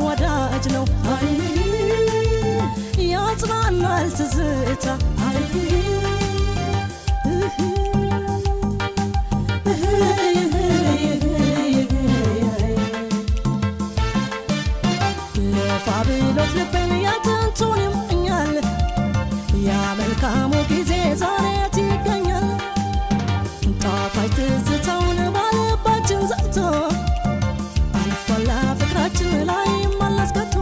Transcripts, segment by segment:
ወዳጅ ነው ያጽናናል ትዝታ ለፋብሎት ልብን ያጥንቱን ይመኛል ያ መልካሙ ጊዜ ዛሬት ይገኛል ጣፋጭ ትዝታውን ባልባችን ዘግቶ አልፏላ ፍቅራችን ላይ ማላስከቶ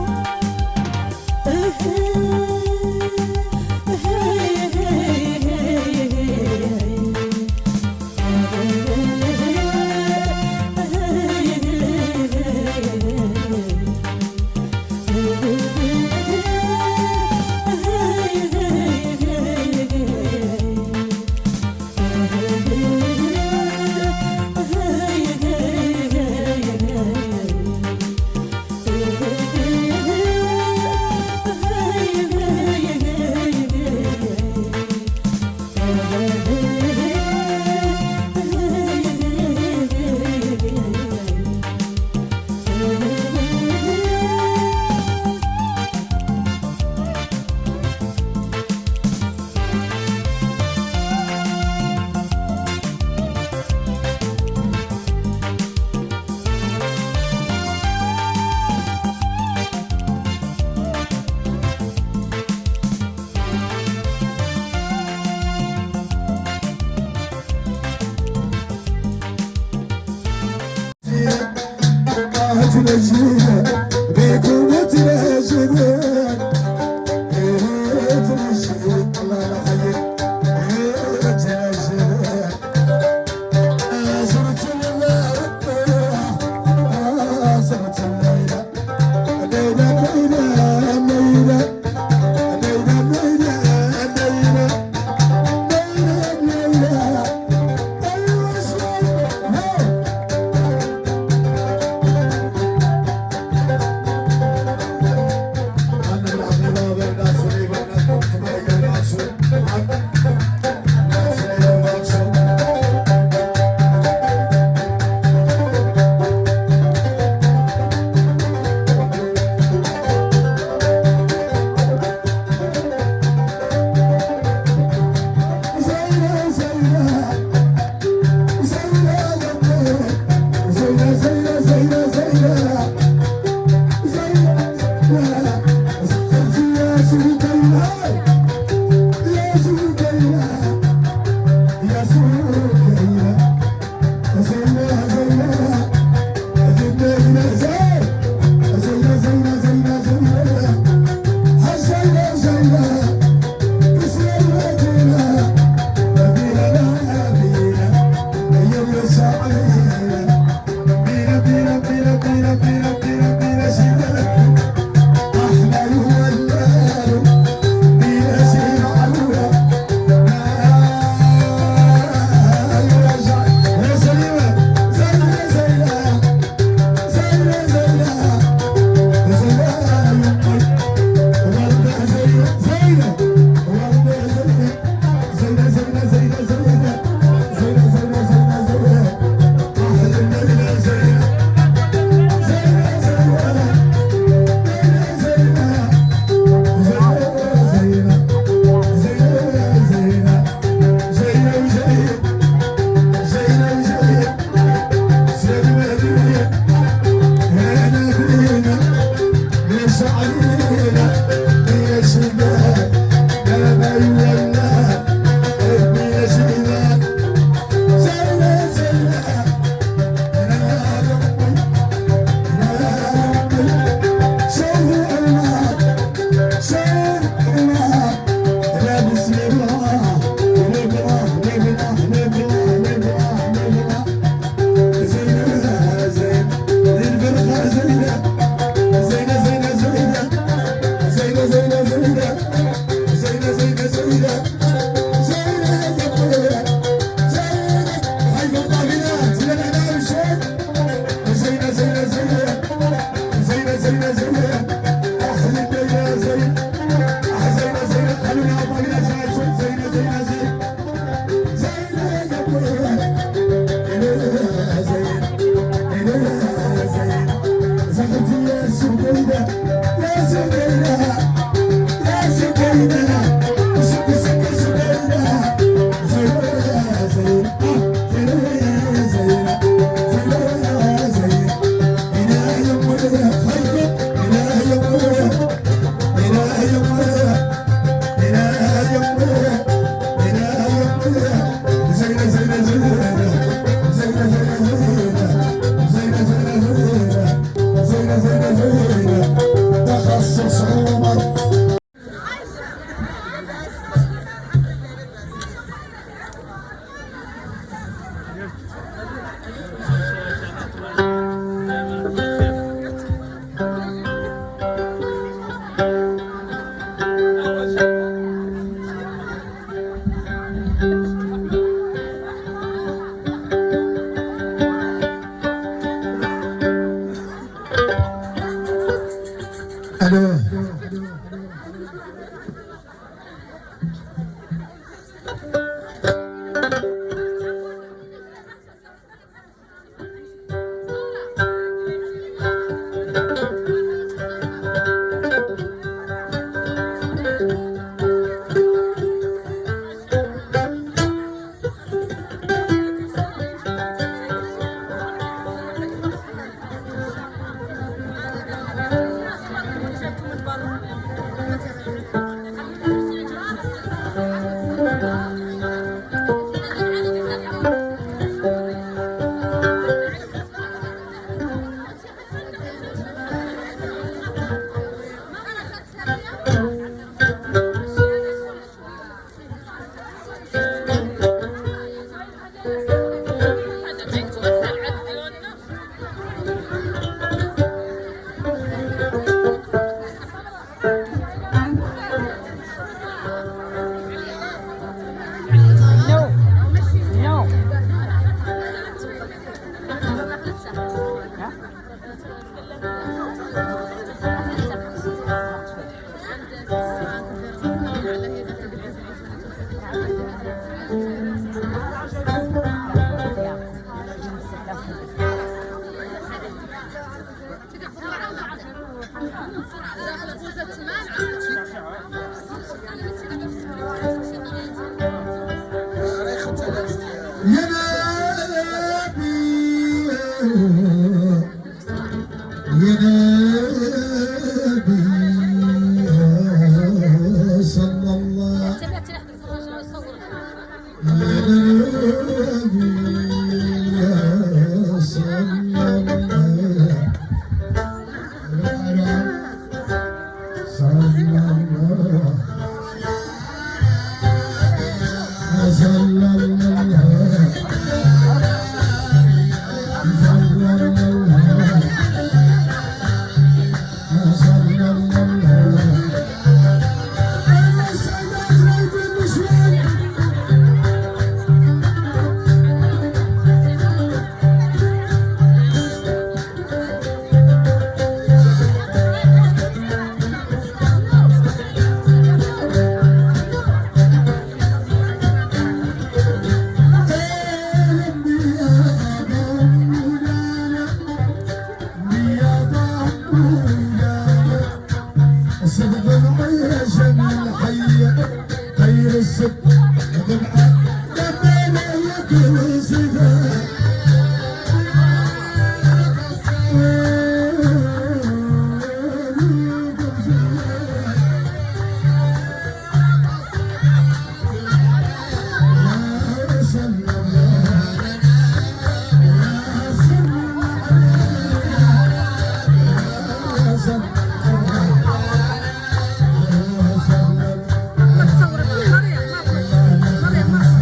ما تصور مريم ما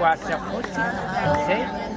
واسع خوتي زين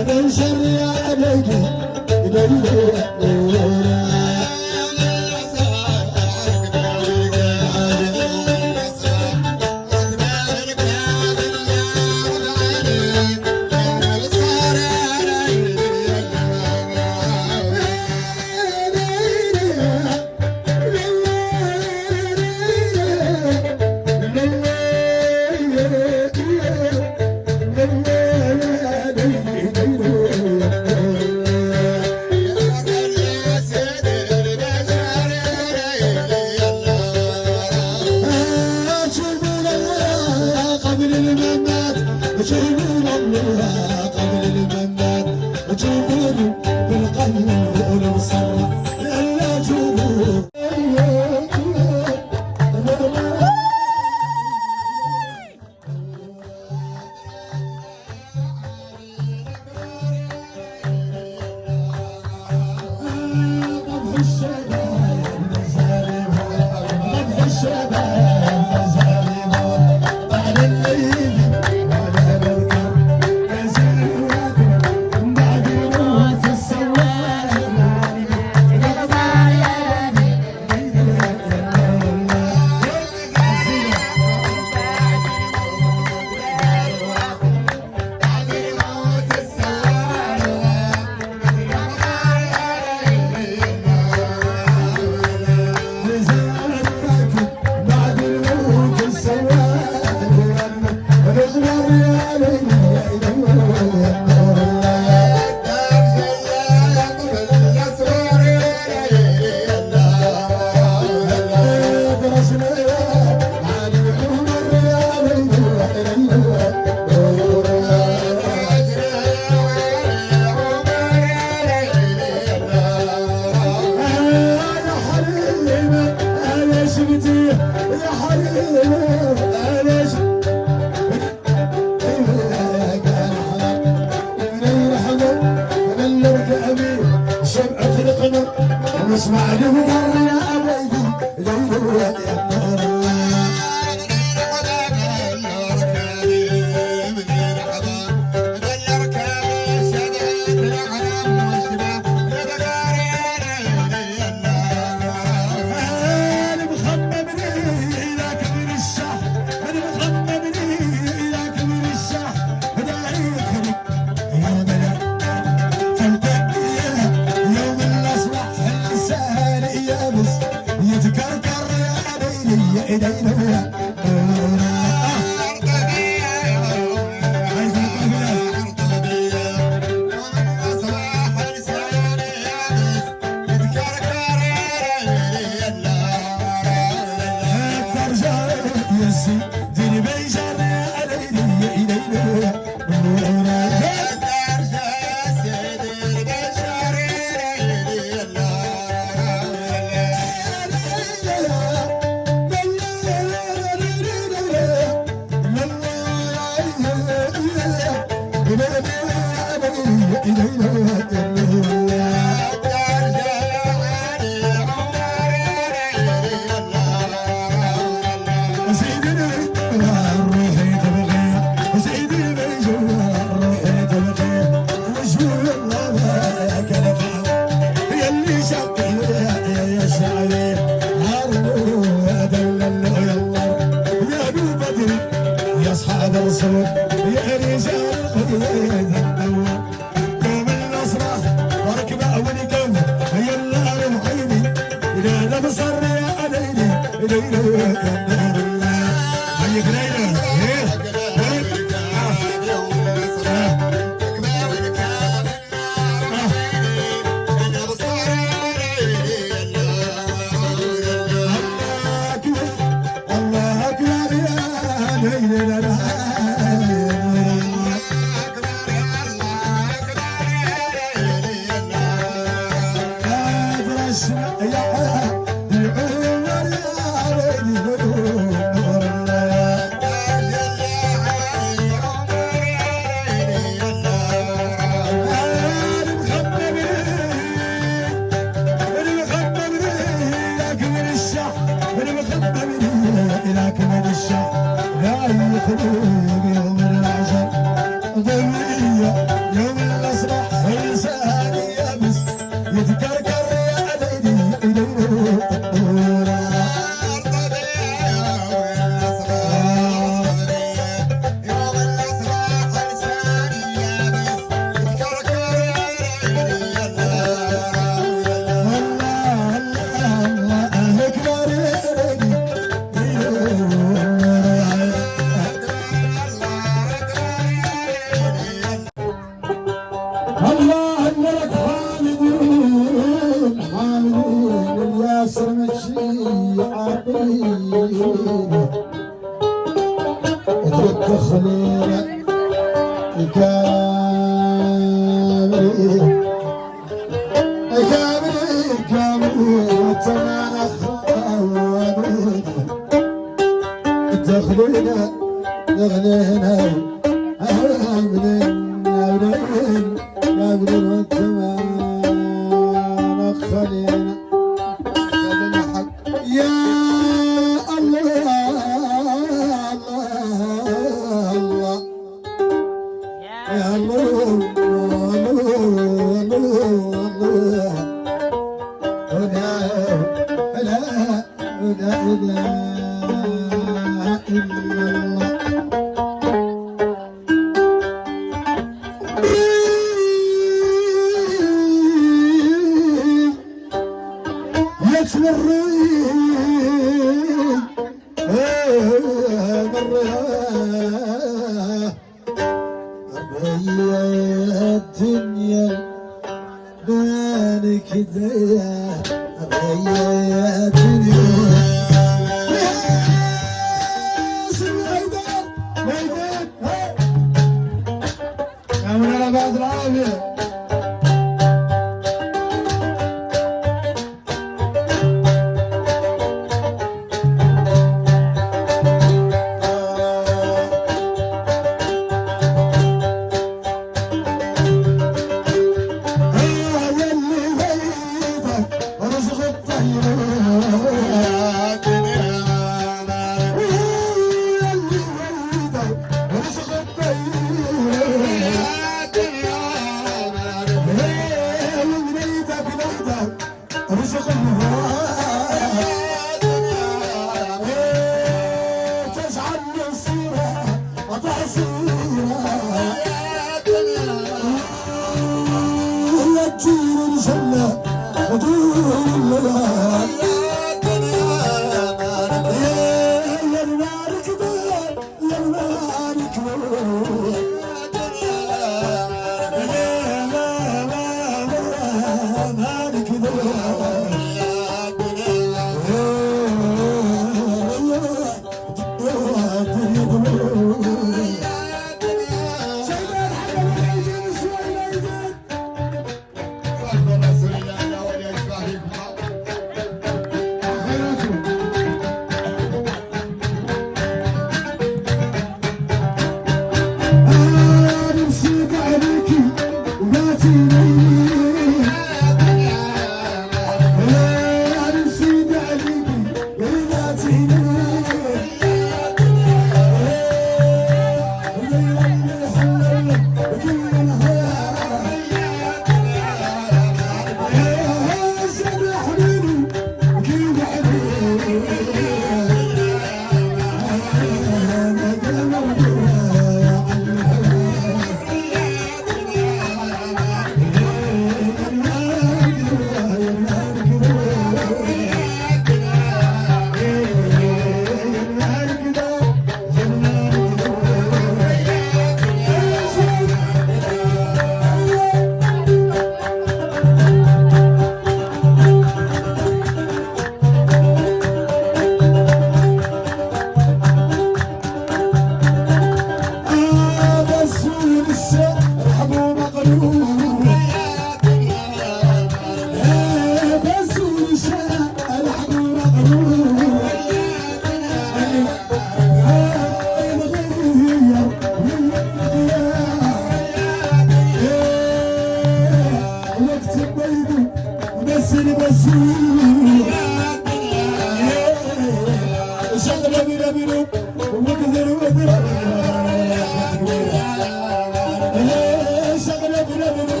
شغله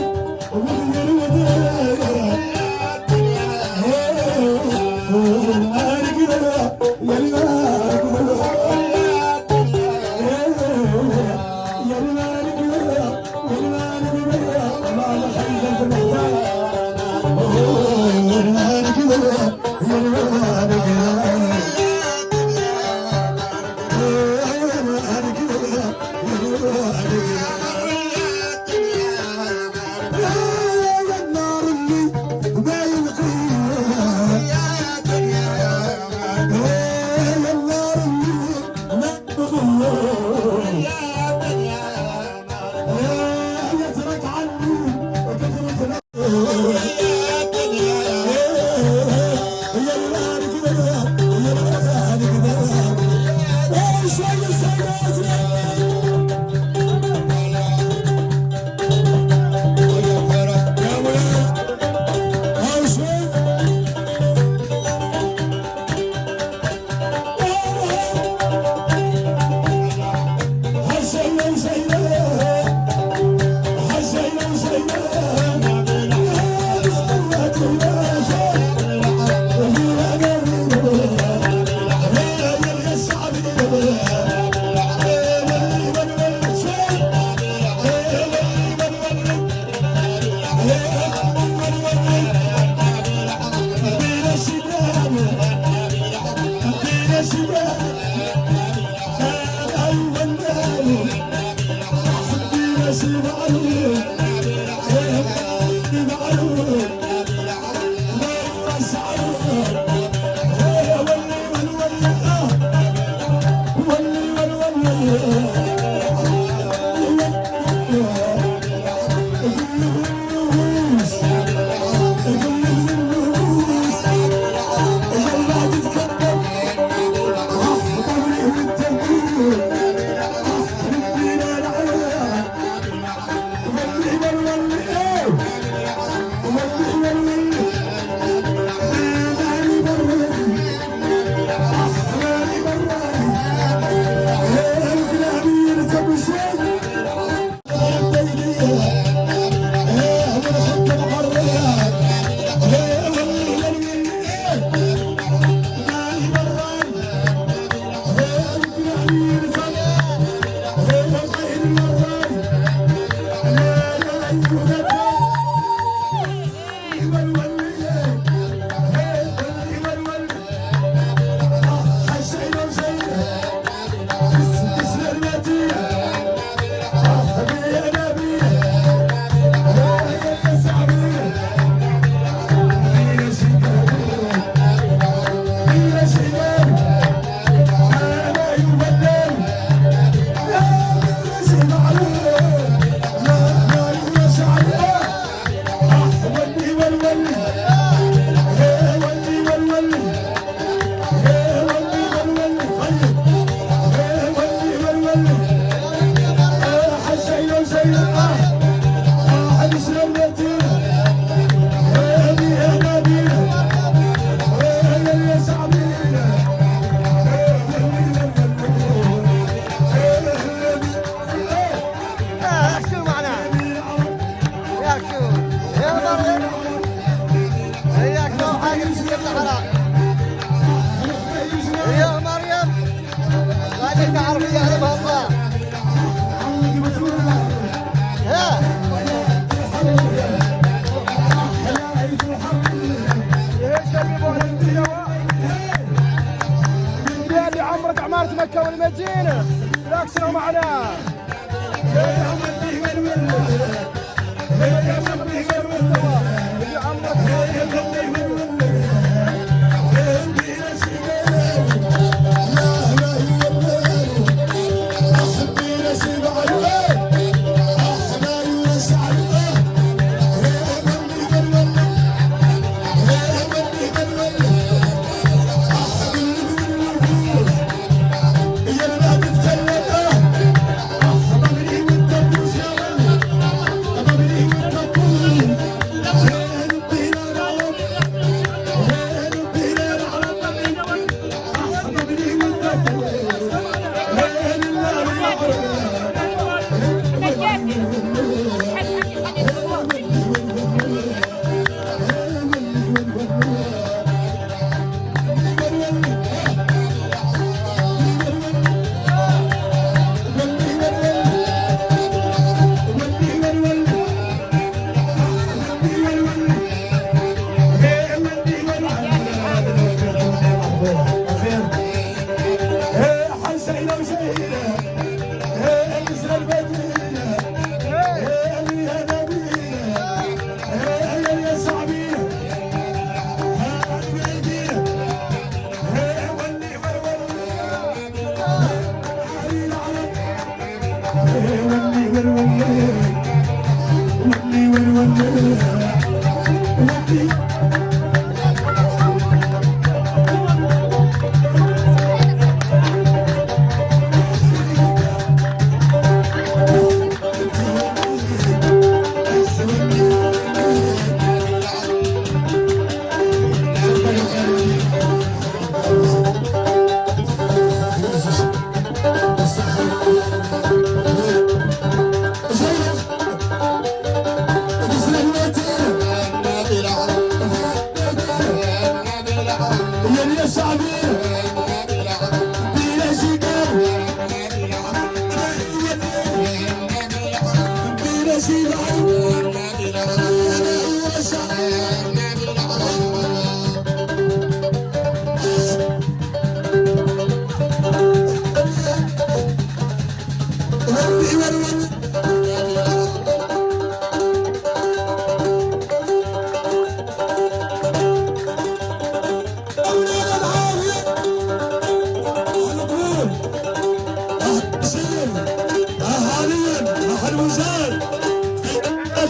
عمارة مكة والمدينة اكسروا معنا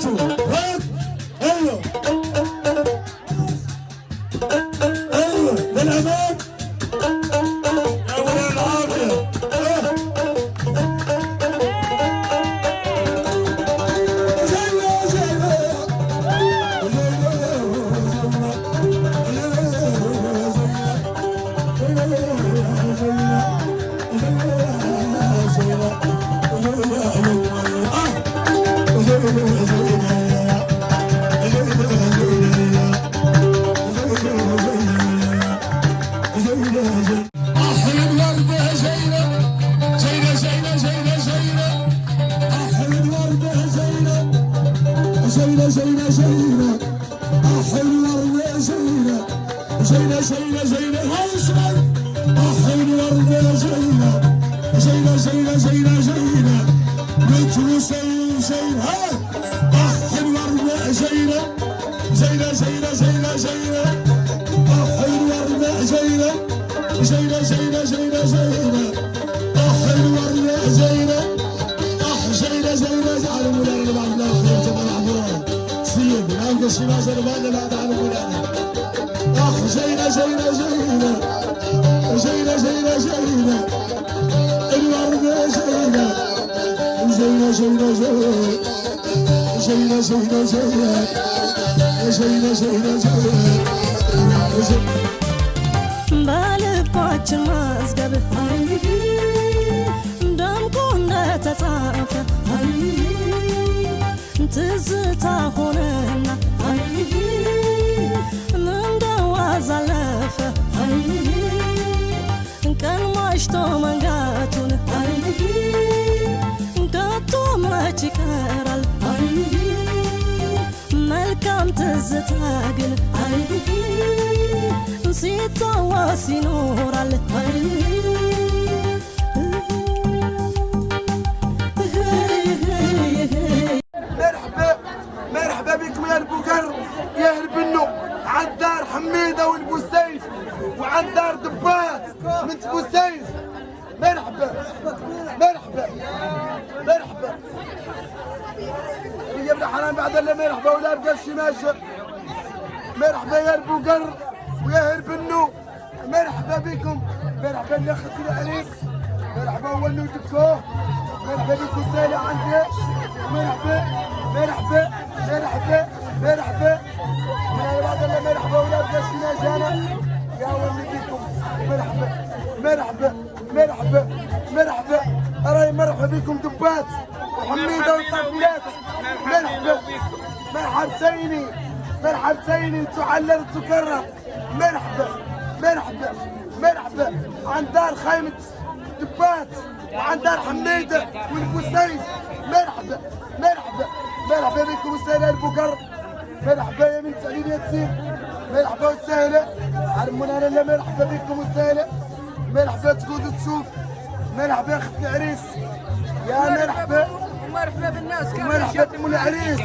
Oh, زينة زينة زينة حلوة يا زينة زينة زينة زينة اسمع حلوة يا زينة زينة زينة زينة زينة متوسل زينة حلوة يا زينة زينة زينة زينة زينة حلوة يا زينة زينة زينة زينة زينة حلوة يا زينة زينة زينة زعلوا مولانا بعد الله خير جمال عمران سيد ناقص الشماس الربان لا تعالوا مولانا زينة زينة زينة زينة زينة زينة الوردة زينة زينة زينة زينة زينة زينة زينة زينة زينة زينة በልባችን መዝገብ ደምቆ እንደተጻፈ ትዝታ ሆነና እንደ ዋዛ አለፈ ቀን መሽቶ መንጋቱን ከቶ መች ይቀራል መልካም ትዝታ ግን ሲታወስ ይኖራል مرحبا بكم يا البوكر يا البنو عند دار حميده والبوسيف وعند دار دبات من بوسيف مرحبا مرحبا مرحبا يا ابن حرام بعد الله مرحبا ولا بقى الشماشه مرحبا يا البوكر ويا البنو مرحبا بكم مرحبا يا اختي العريس مرحبا هو اللي دكوه مرحبا بكم سالي عندي مرحبا مرحبا مرحبا مرحبا يا بعد الله مرحبا ولا بقى الشماشه يا ولي بكم مرحبا مرحبا مرحبا مرحبا راي مرحبا بكم دبات وحميده والطفيلات مرحبا مرحبتيني مرحبتيني تعلل تكرر مرحبا مرحبا مرحبا عن دار خيمة دبات وعن دار حميده والبوسيف مرحبا مرحبا مرحبا بكم السهله البقر مرحبا يا بنت سعيد ياسين مرحبا والسهله علمونا لا مرحبا بكم السهله مرحبا تقود تشوف مرحبا اخت العريس يا مرحبا مرحبا بالناس مرحبا ام العريس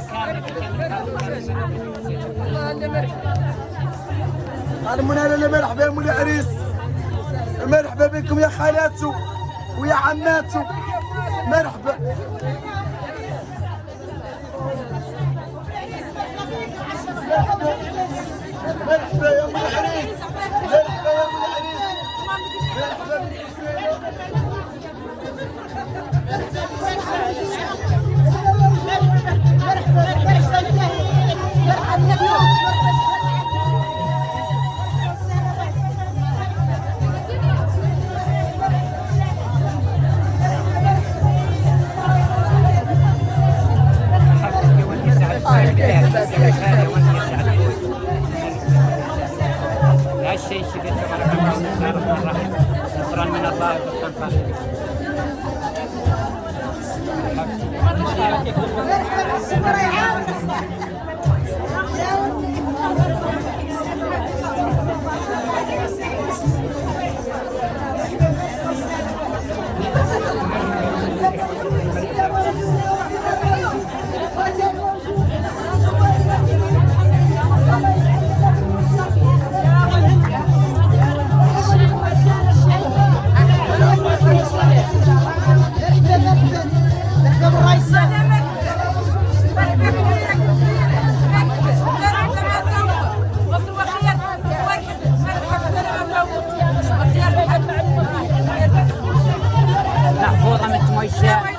علمونا لا مرحبا يا ام العريس مرحبا بكم يا خالاتو ويا عماتو مرحبا مرحبا يا ام العريس مرحبا يا ام العريس مرحبا لا شيء شبه تبارك الله نصرا من الله محفوظة من تمشى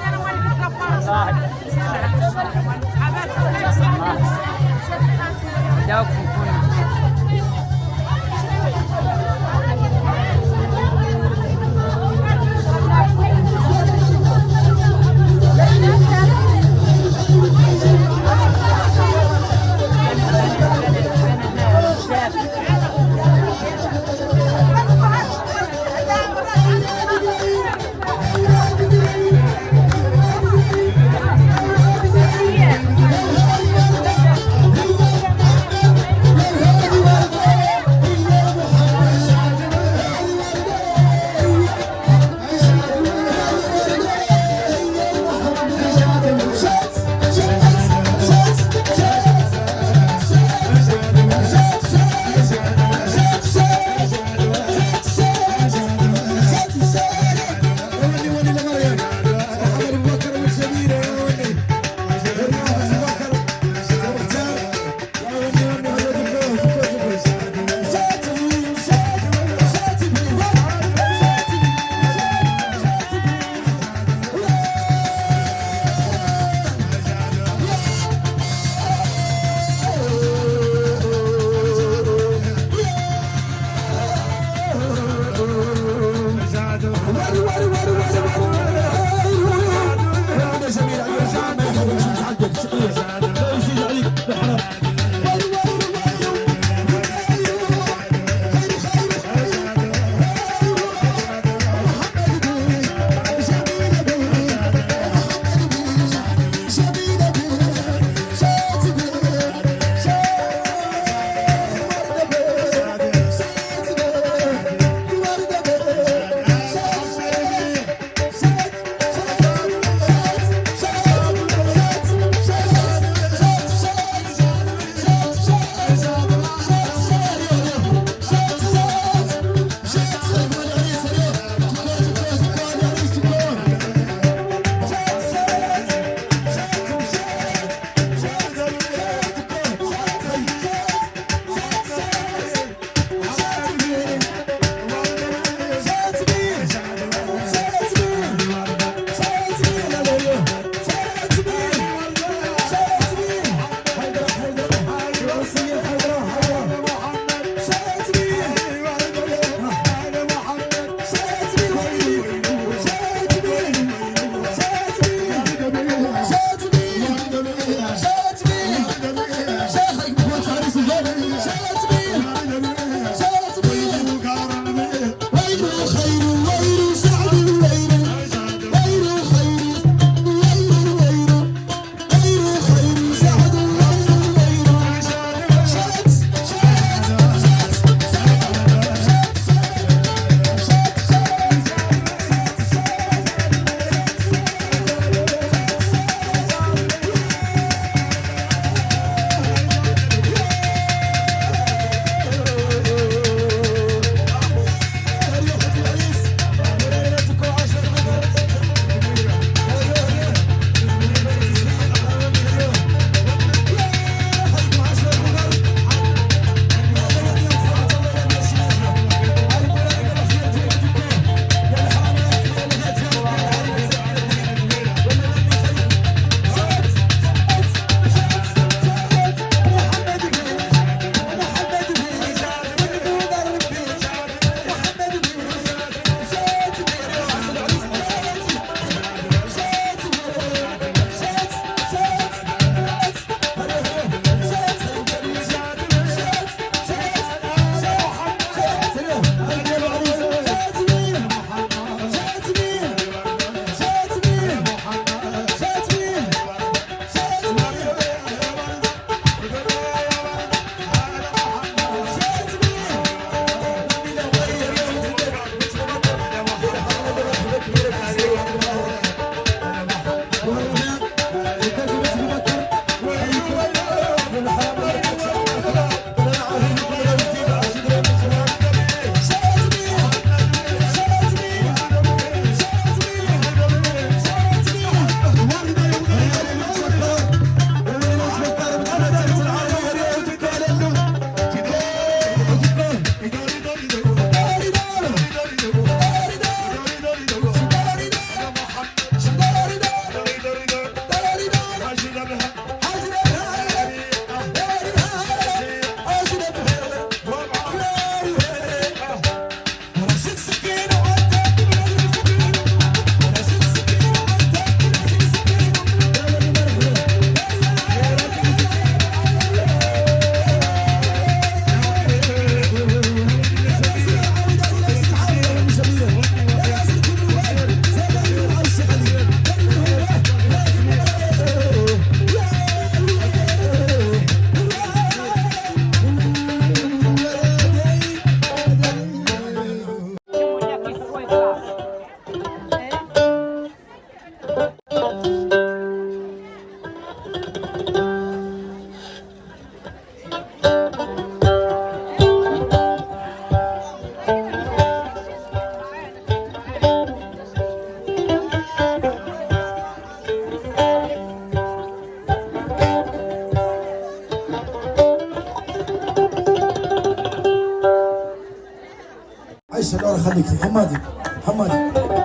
معلش الأورا خليك حمادي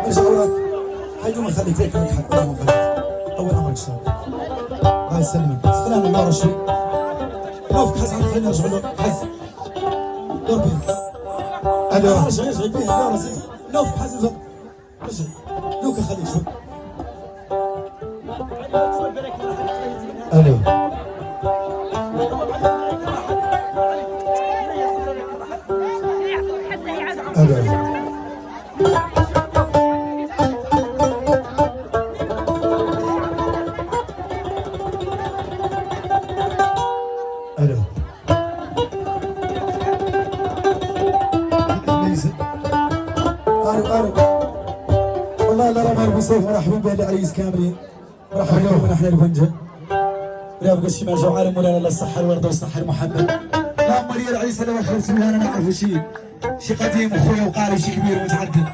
ارجع وراك حيقوم يخليك ليك لك حد قدام خليك طول عمرك شوي الله يسلمك استلام الأورا شوي نوف حز عن خلينا نرجع له حز دور بيه الو رجع بيه الأورا زين نوف حز رجع لوكا خليك شوي الو الو والله لا رمى بصوت مرحبا بالعريس كاملين مرحبا بكم من احنا البنجه رياض الشمال جو عالم مولانا للصحه الورده والصحه المحمد اللهم ولي العريس انا واخر سبحان انا نعرف شي قديم اخويا وقاري شي كبير ومتعدد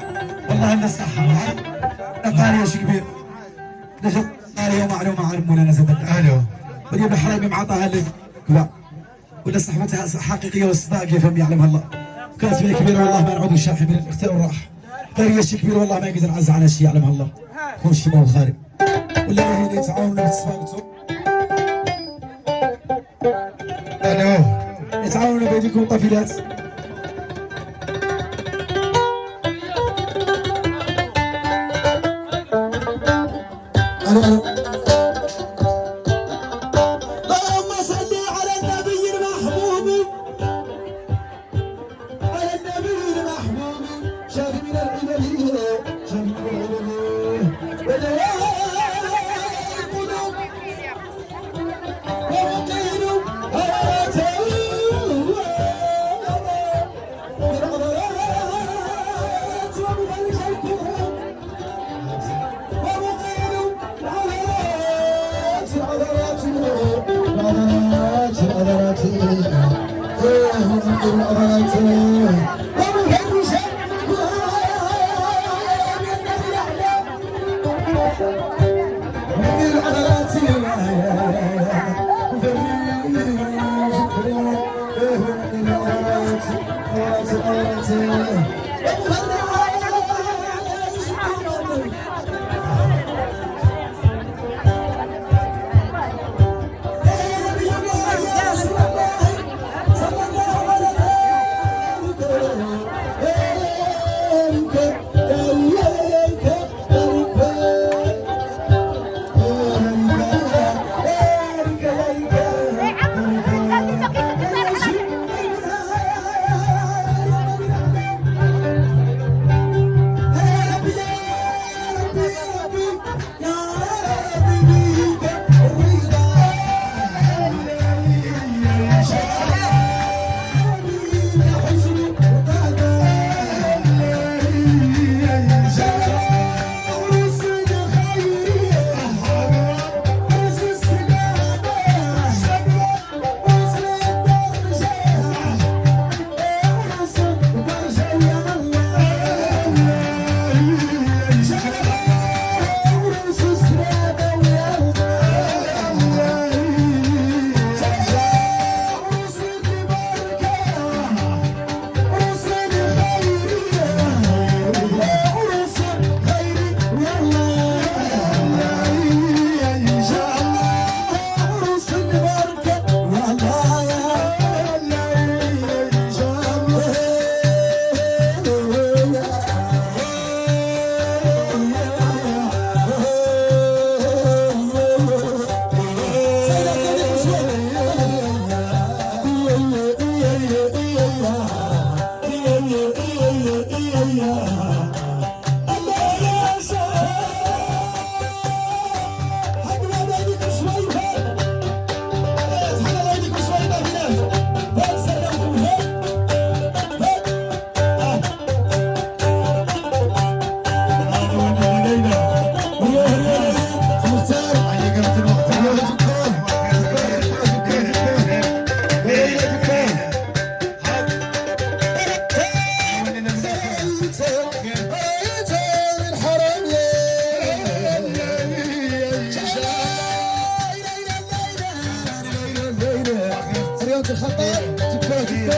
والله لنا الصحه قاري شي كبير نجد قاري ومعلومه عالم مولانا صدق الو ولي بحرامي معطاها لك ولا صحبتها حقيقيه والصداق يفهم يعلمها الله كانت فيها كبيره والله ما نعود الشاحي من الاختيار والراحه قاريه شي كبير والله ما يقدر نعز على شي يعلمها الله كون شي ما خارج ولا هي يتعاونوا بالتسفاوتوا الو يتعاونوا بيديكم طفيلات الو الو اللهم صل على النبي المحبوب على النبي المحبوب شاف من العلل شاف من العلل ودواء القلوب ومقيل هواته بالعضلات ومفرج الكروب ومقيل العضلات العضلات العضلات ومقيل العضلات ومفرج ومقيل العضلات الخطر تكوه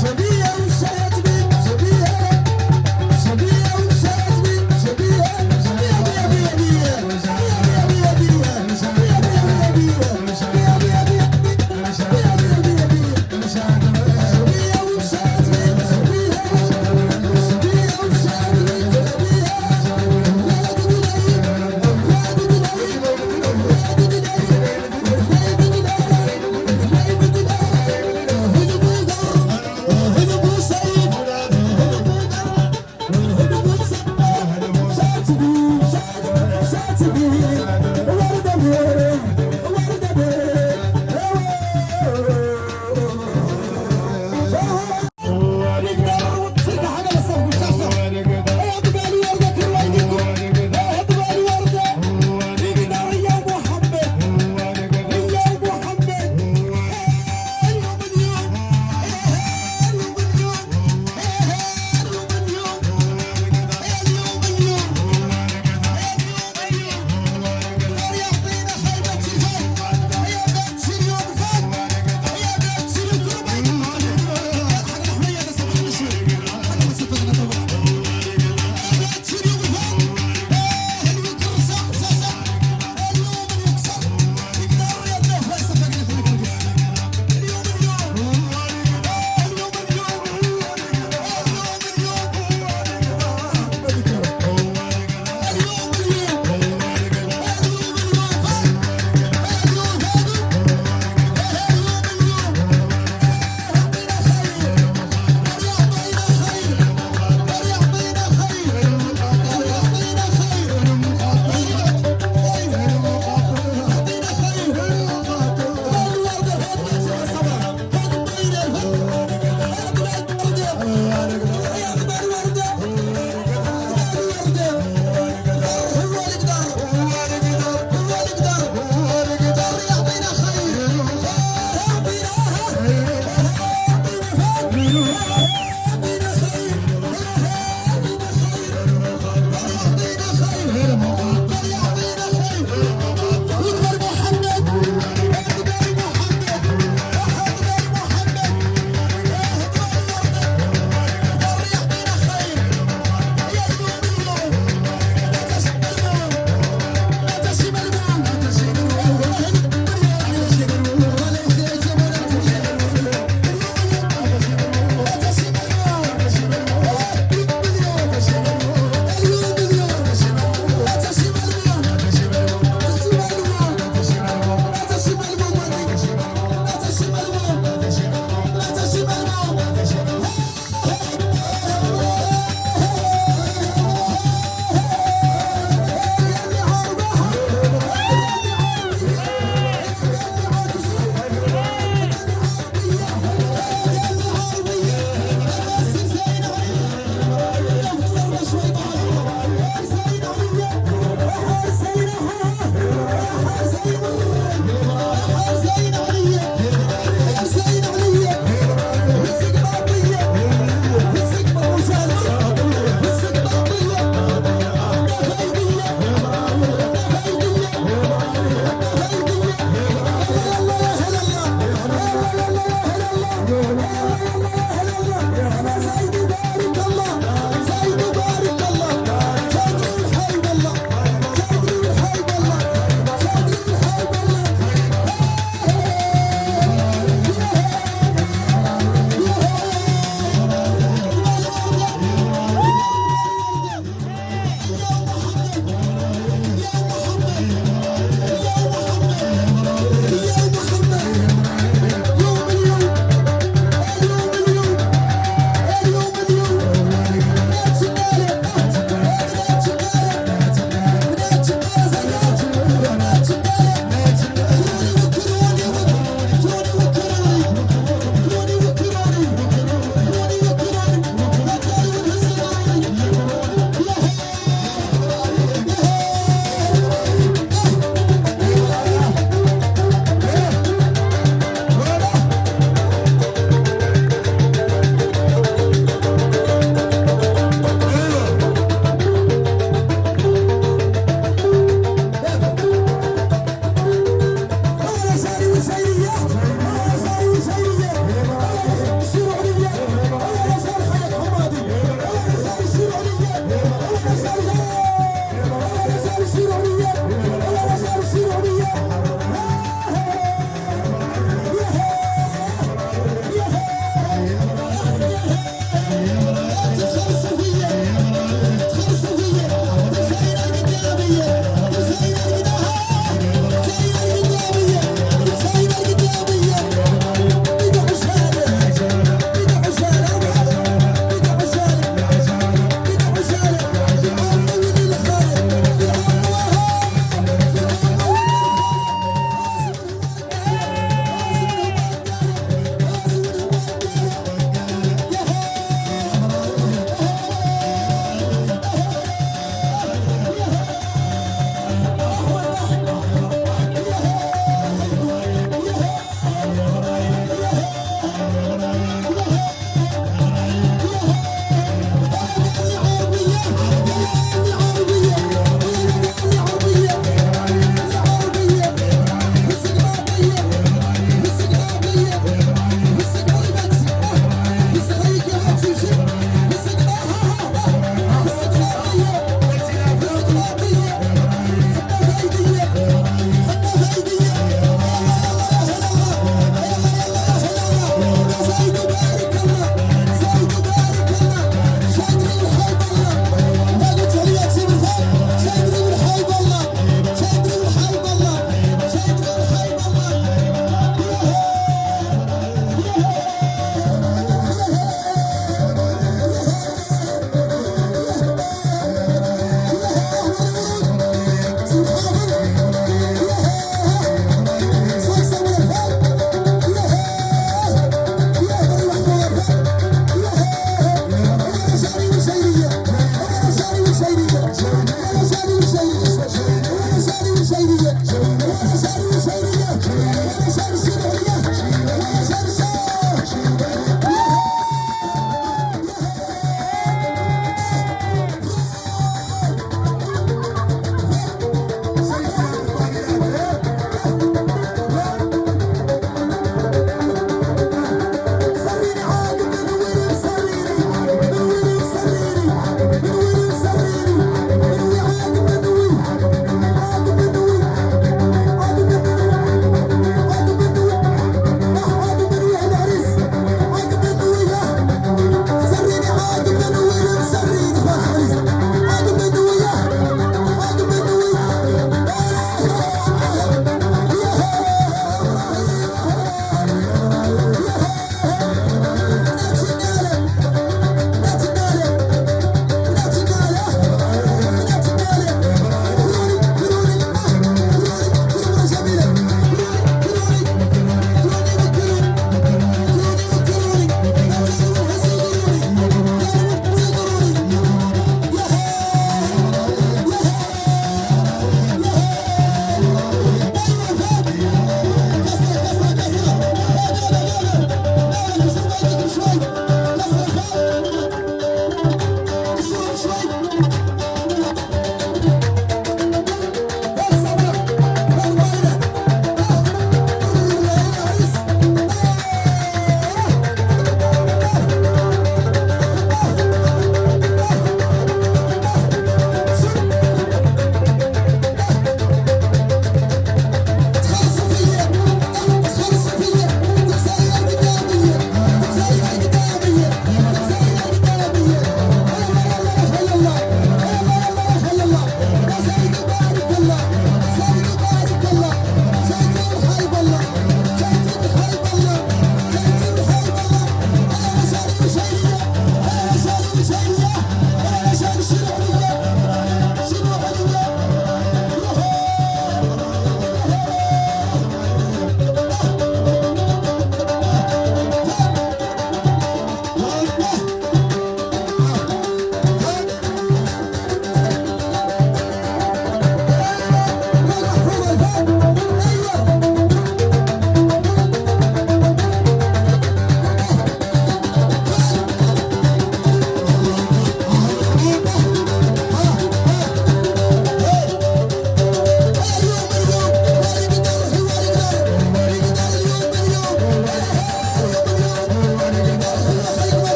Sabia o certo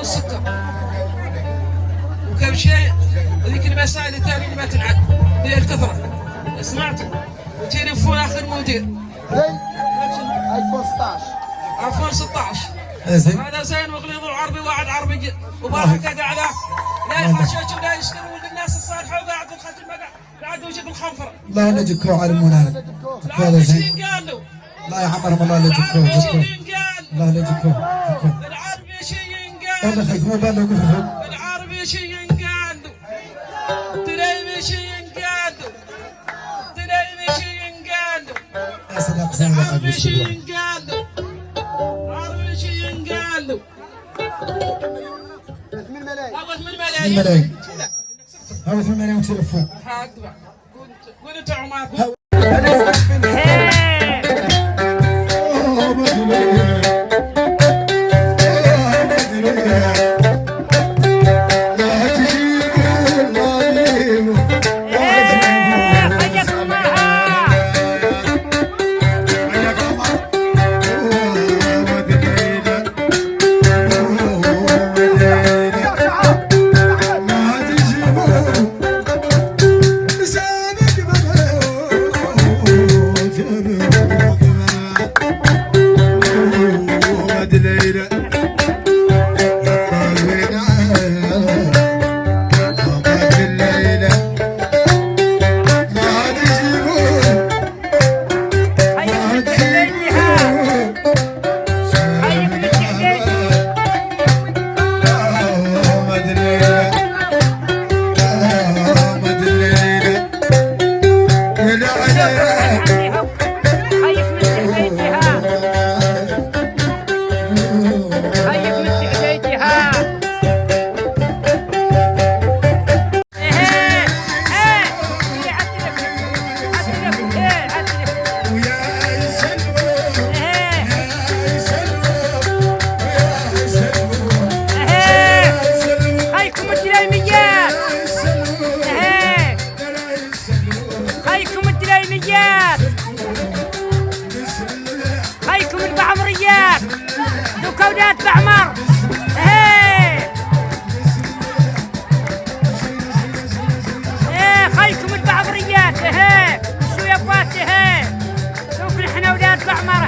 والسكر وكم شيء. ذيك المسائل الثانية اللي ما تنعد هي الكثرة. سمعتوا؟ تليفون اخر مدير زي ايفون 16 ايفون 16 زين هذا زين وغليظ العربي واحد عربي وبركه قاعد لا يخشوا ولا يشترون ولد الناس الصالحه وقاعد خلف المقع قاعد وجد الخنفره. لا نجيكو علمونا العربي 20 قالوا لا يا عمرهم الله لا يجيكو العربي 20 قال لا لا يجيكو العربي 20 قال قال لك مو بالو قفل العربي 20 قالوا تلاقي 20 قالوا تلاقي 20 قالوا يا صدق سنة العربي 20 قالوا العربي 20 قالوا 8 ملايين هذا 8 8 ملايين ملايين هذا 8 ملايين تلفون هكذا قول انت عمر هايكم البعمريات وكودات بعمر خايكم البعمريات شو يا بواتي شوف نحن ولاد بعمر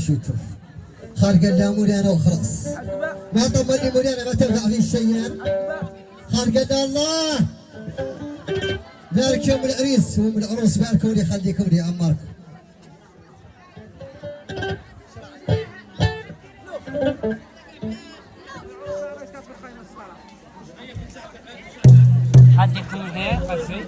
شوف خارج الله مريانا وخلاص ما طمني مريانا ما تنفع في الشيان خارج الله بارك يوم العريس ويوم العروس باركوا لي خليكم لي عماركم خليكم هيك قصدي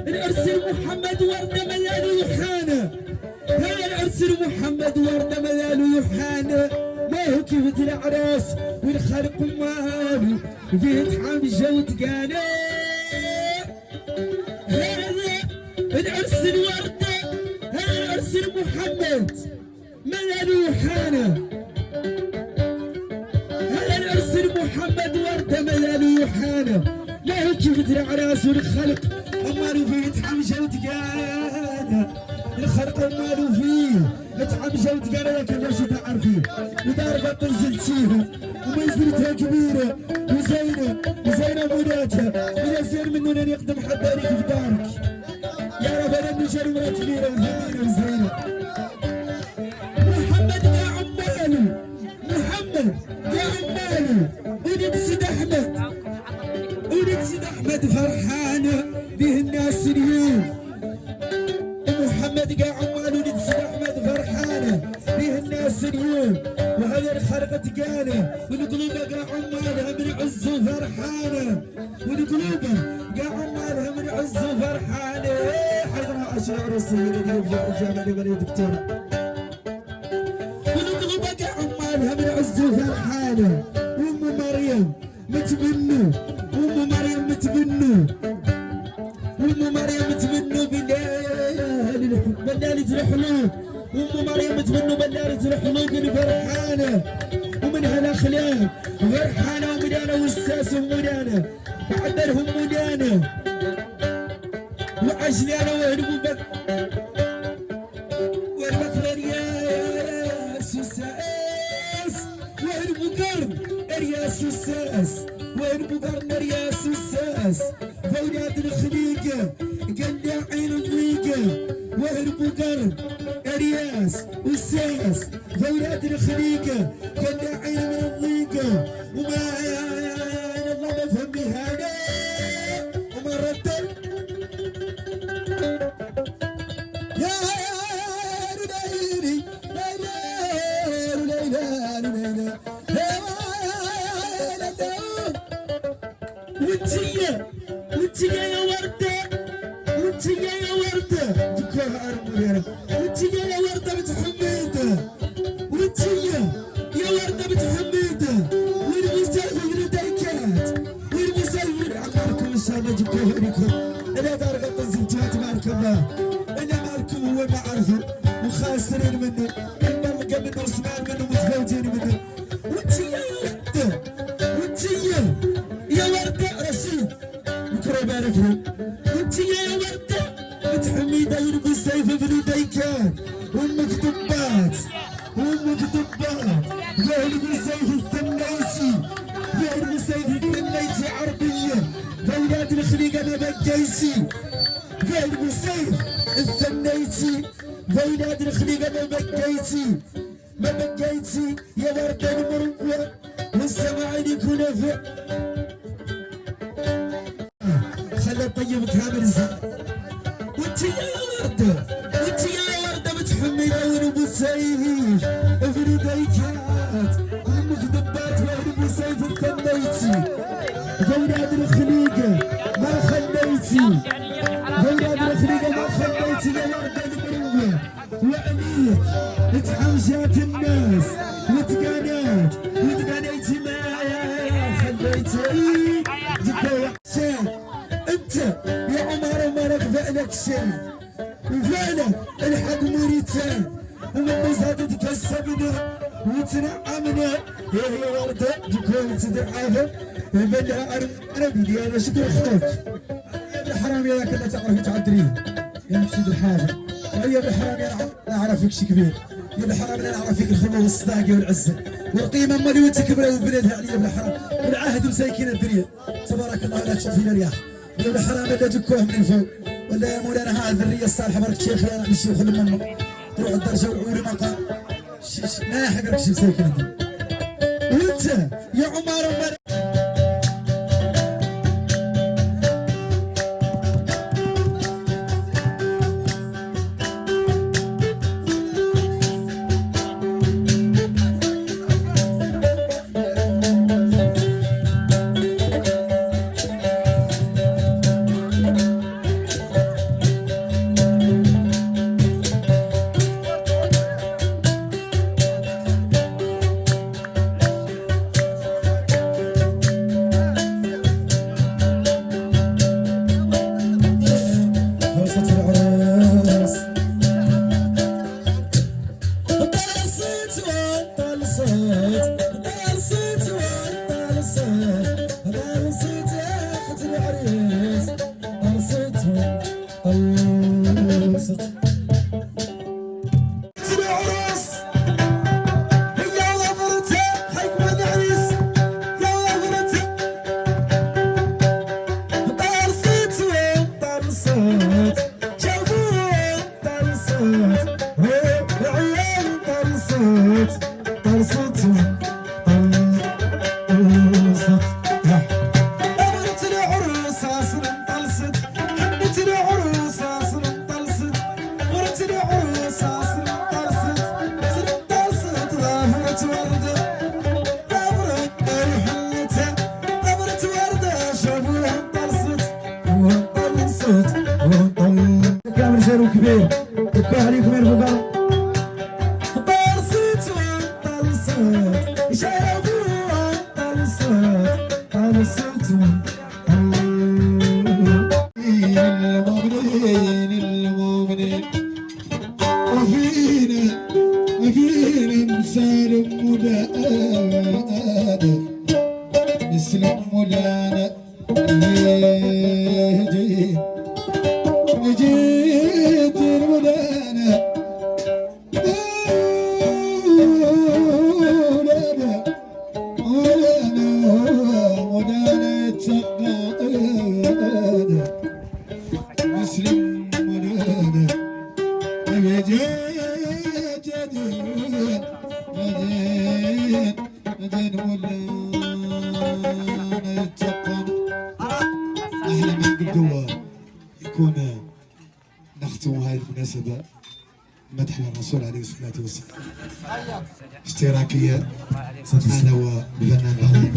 الأرسل محمد وردة ملال يوحنا هيا الأرسل محمد وردة ملال يوحنا ما هو كيف العراس والخلق مالو فيه تحمجة وتقانا هذا الأرسل وردة هذا الأرسل محمد ملال يوحنا هذا الأرسل محمد وردة ملال يوحنا ما هو كيف العراس والخلق مالو فيه تحمجة وتقانا الخلق مالو فيه متحمشة وتقال لك ليش تعرفين ودارك تنزل سيها ومنزلتها كبيرة وزينة مناتها من زين منو لن يقدم حد عليك في دارك يا رب انا نجر مرة كبيرة وثمينة وزينة محمد يا عمالو محمد يا عمالو ولد سيد احمد ولد سيد احمد فرحانة به الناس اليوم محمد قاع عمال ولد سيد احمد فرحانه به الناس اليوم وهذا الخلق تقاله والقلوب قاع عمالها من عز وفرحانه والقلوب قاع عمالها من عز وفرحانه حيدرها اشياء عروسيه اليوم جامعه لبني دكتوره والقلوب قاع عمالها من عز وفرحانه وام مريم متبنوا ام مريم متبنوا وام مريم تمنوا بلالة الحلوق وام مريم تمنوا بلالة الحلوق الفرحانة ومن هالاخلاق فرحانة ومدانة والساس ومدانة وعدلهم مدانة وعجلانة وهربوا يا سوساس وهربوا قرن يا سوساس وهربوا قرن يا سوساس فولاد الخليقة قلعين الضيقة وهربوا قرن ارياس والساس فولاد الخليقة قلعين من الضيقة وما الله ما فهم بهذا وما ردت يا ليلي ليلى وانتيا يا وردة وانتيا يا وردة دكوها أرمو وانتيا يا وردة بنت حميدة وانتيا يا وردة بنت حميدة والمسافر ديكات والمسافر عماركم إن شاء الله جبتوها لكم أنا دار غطى الزبطوها تبارك الله أنا مالكم هو ما عرفوا وخاسرين منه الملقى منه وسمان منه متفوتين منه وانتيا يا وردة وانتيا يا وردة رشيد بكرة بارك لهم وانتيا يا وردة بنت حميدة وربو السيف بن ديكان وامك دبات وربو السيف الثنيسي وربو السيف الثنيسي عربية فولاد الخليقة ما بقيسي وربو السيف الثنيسي فولاد الخليقة ما بقيسي يا وردة المروة والسماعين يكون فوق خلى طيب كامل الزين وانت يا وردة بنت حميدة وربو السيف افري ديكات امك دبات وربو السيف الثنيتي فولاد الخليقة ما خليتي يا وردة المروة وعليك تحمشات الناس وتقانيتي ما خليتي دكوة انت يا عمر مالك فعلك شيء وفعلك الحق مريتان ومن زادت كسبنا وتنعمنا يا وردة دكوة تدعافة بلها عربي ديانا شكرا اخوك يا ابن الحرام يا كلا تعرفي تعدريه يا مقصود الحافة يا ابن الحرام انا اعرفك شي كبير يا ابن الحرام انا اعرفك الخبر والصداقة والعزة والقيمة مالي وتكبر وبلدها علي يا ابن الحرام والعهد مساكين الدنيا تبارك الله لا تشوف فينا رياح يا ابن الحرام لا تجكوه من فوق ولا يا مولانا هذه الذرية الصالحة بارك شيخ انا الشيوخ اللي منه تروح الدرجة وعوري مقام ما يحقرك شي مساكين الدنيا وانت يا عمر يسوون المؤمنين وفينا مسار مداد نسلم مولانا جيت مولانا مولانا تقاد مسلم مولانا جديد مولانا يتقن احلى من قدوه يكون نختم هذه المناسبه مدح الرسول عليه الصلاه والسلام اشتراكيه انا والفنان العظيم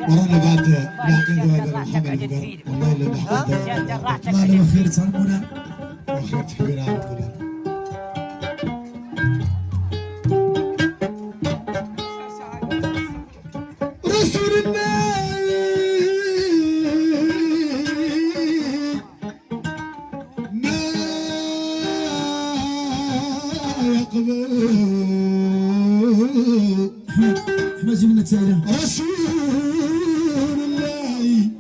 ورانا بعد نحقد هذا محمد البقر والله الا نحقد الله له خير تعلمونا وخير تحويل على مولانا رسول الله ما يقبل احنا جبنا التايره رسول الله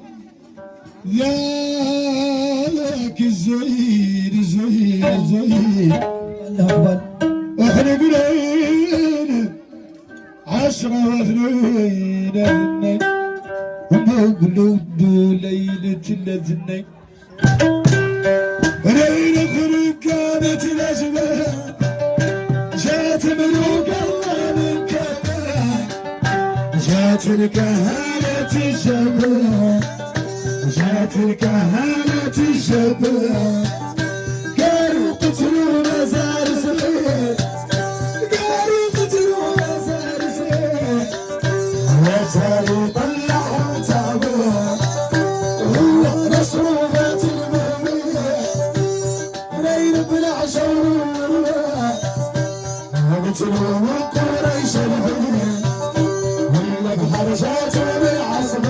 ذاك الزين الزين الله اكبر واحنا قلنا 10 واثنين ومولود ليلة الاثنين ليلة خروج كانت الأجمل جات ملوك الله من كفاك جات الكهانة الشباب جات الكهانة الشباب قالوا قتلوا مزار صغير قالوا قتلوا مزار صغير وتالي طلعوا تعبوا هو مصروفات المؤمنين ليلة بالعشر وقتلوا من قريش الفين ولا بحرجات بالعصر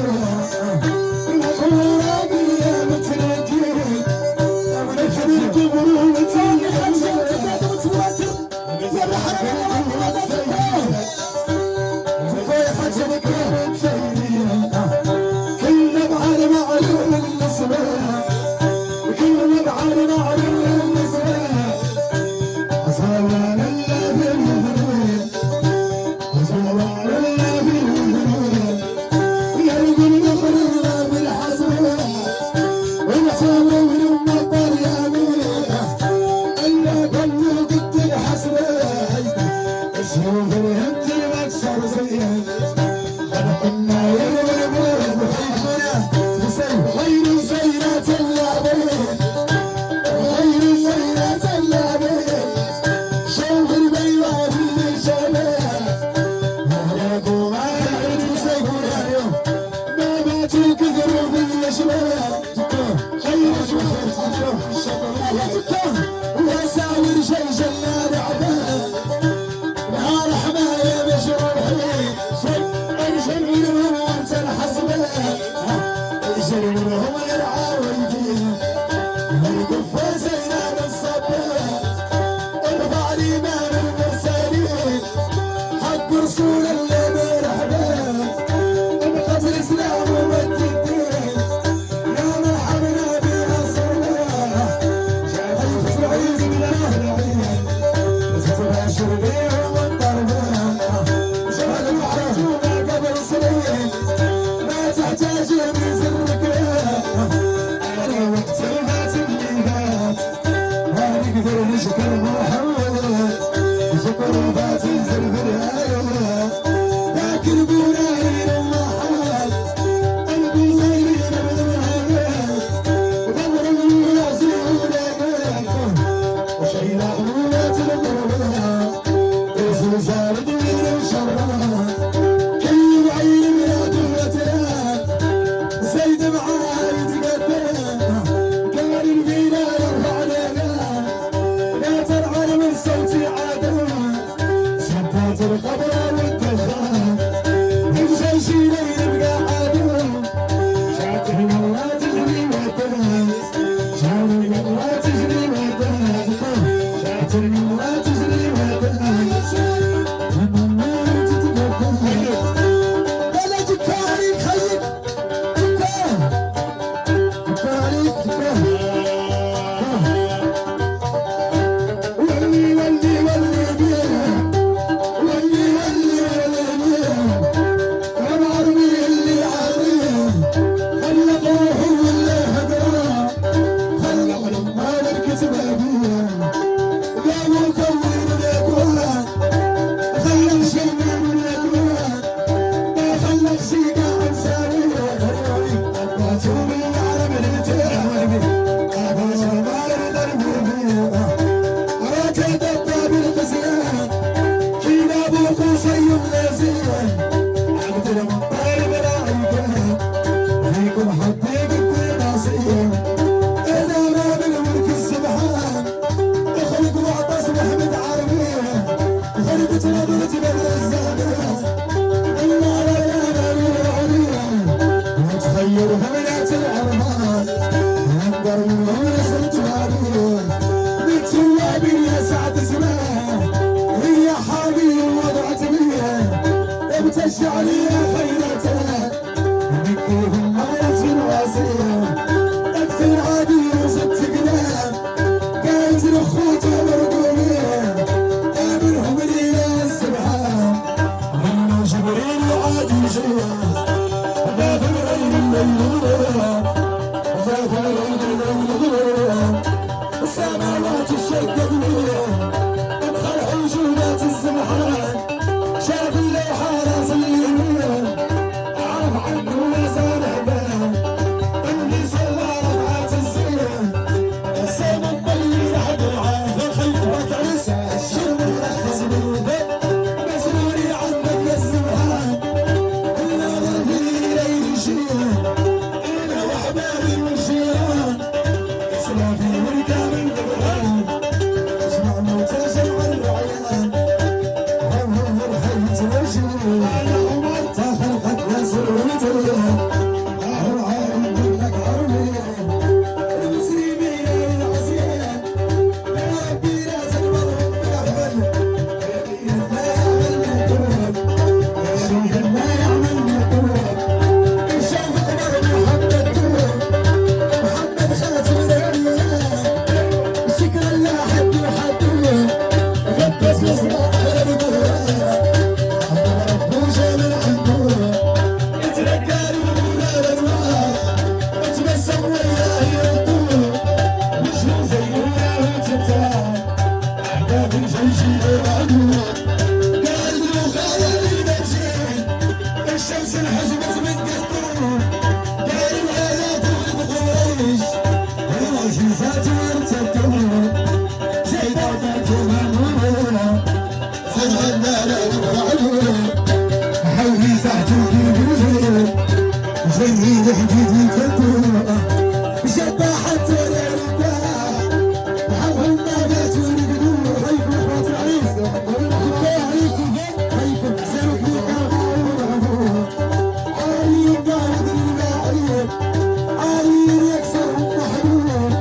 الشعرية خيرتها منكم مرة واسية أكثر عادي وصدت قدام كانت الأخوة مرقومية منهم الإله السبحان منه جبريل عادي جياد ما في العين الليلة ما في العين الليلة السماوات الشقة دنيا خلع وجودات السبحان شاف اللوحة راس اليمين أعرف عنه مصالح بان اللي سوى رفعات الزين السما مطلي لحد العاد الخيط وتعس الشم يرخص بالوفاء مسروري عنك يا السبحان الناظر في ليل شيء أنا وأحبابي من شيران سلافي وركاب القبران اسمع موت سمع الرعيان على عمر تخلقك يا سرورتي عرعان لك عربي المسلمين العزيان يا ربي لا تكبرهم يحمل لا يعمل يقول الشيخ لا يعمل يقول الشيخ قمر محمد دور محمد خاتم الانبياء شكرا لا حد يحدوه غبت يصبح على القران الشمس انحجبت من قدور دار الآلات والقريش والعجيزات وارتدوا شيطانات مامورة فرعنا لا يفعلون حولي تحتك برجل جري لحديدي كدور شبه حتى الرداء وحبهم ما باتوا رقدوا هيكم اخوات العريس هيكم سلوك عالي قاعد الماعين عالي يكسرهم محلول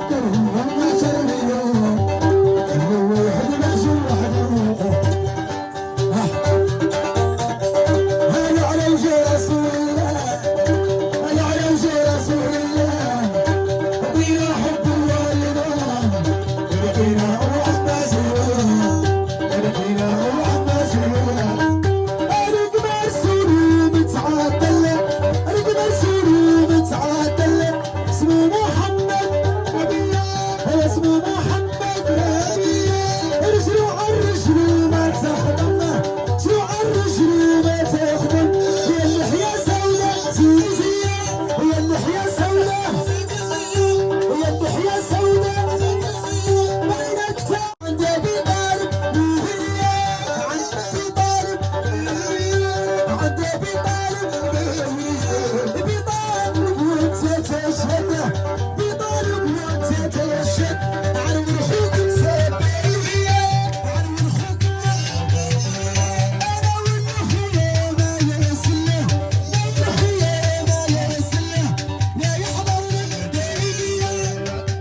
كرهم هم شرميون كل واحد مجروح هلا على وجه رسول الله هلا على وجه رسول الله لقينا حب الوالدان لقينا عباس لقينا عباس أرق مرسول متعدل أرق مرسول متعدل اسمه محمد هو اسمه محمد ارجلو عالرجلو ما تخدم شو عالرجلو ما تخدم هي اللحية سوداء زيزية هي اللحية سوداء هي اللحية سوداء بينك عند ابي طالب وهي عند ابي طالب عند ابي طالب ابي طالب وانت تشهد ابي طالب وانت تشهد عن اخوك مسبيه عن اخوك انا والاخويا ما يسله لا الاخويا ما يسله لا يحضرنا دايما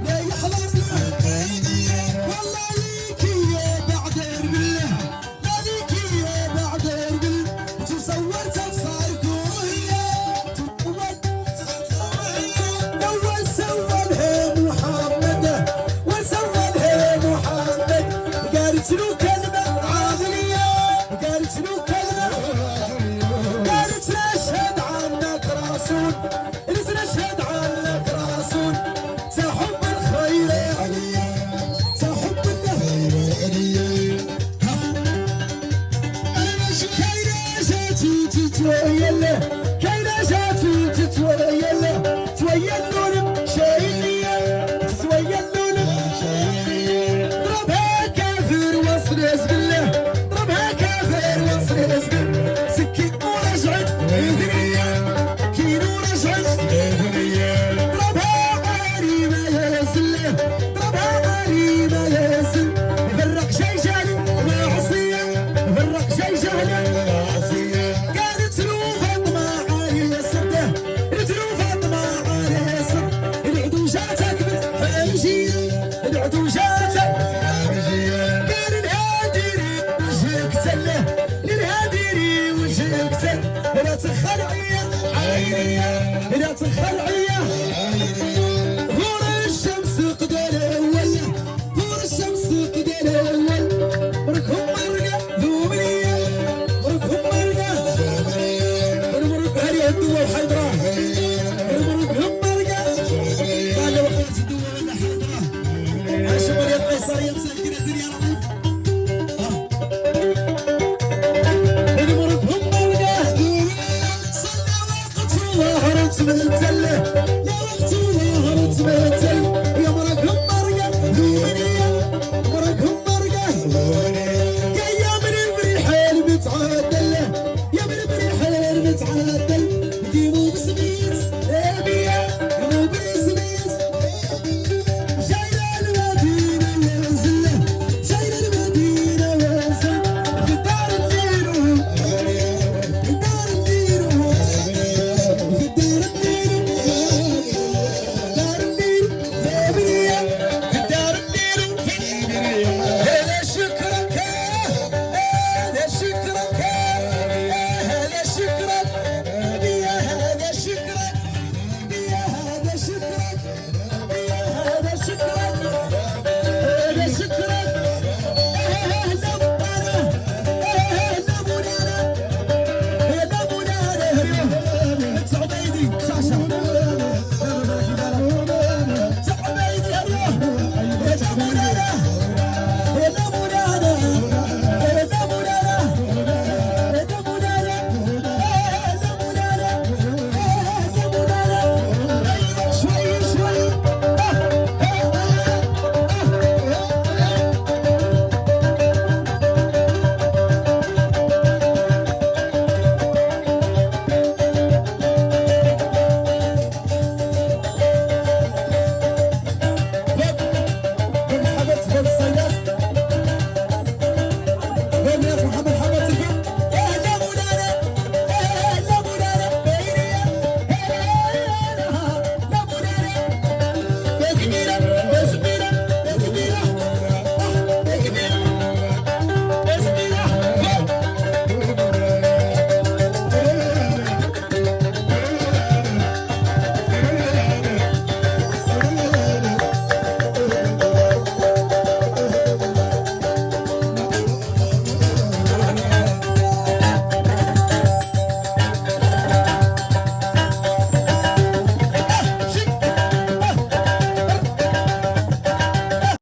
لا يحضرنا والله ليك يا بعذر بالله لا ليك يا بعذر بالله تصورت ابصاركم وهي اول سوى لها محمد وسوى لها محمد قالت له كلمه عامليه قالت له كلمه قالت نشهد عنك رسول قالت نشهد عنك رسول تحب الخير تحب الخير كينا جاتو تتويل كينا جاتو تتويل تويلون بشايلية تويلون ضربها كافر وصل بالله ضربها كافر وصل بالله لا تخلعيه عينيه لا تخلعيه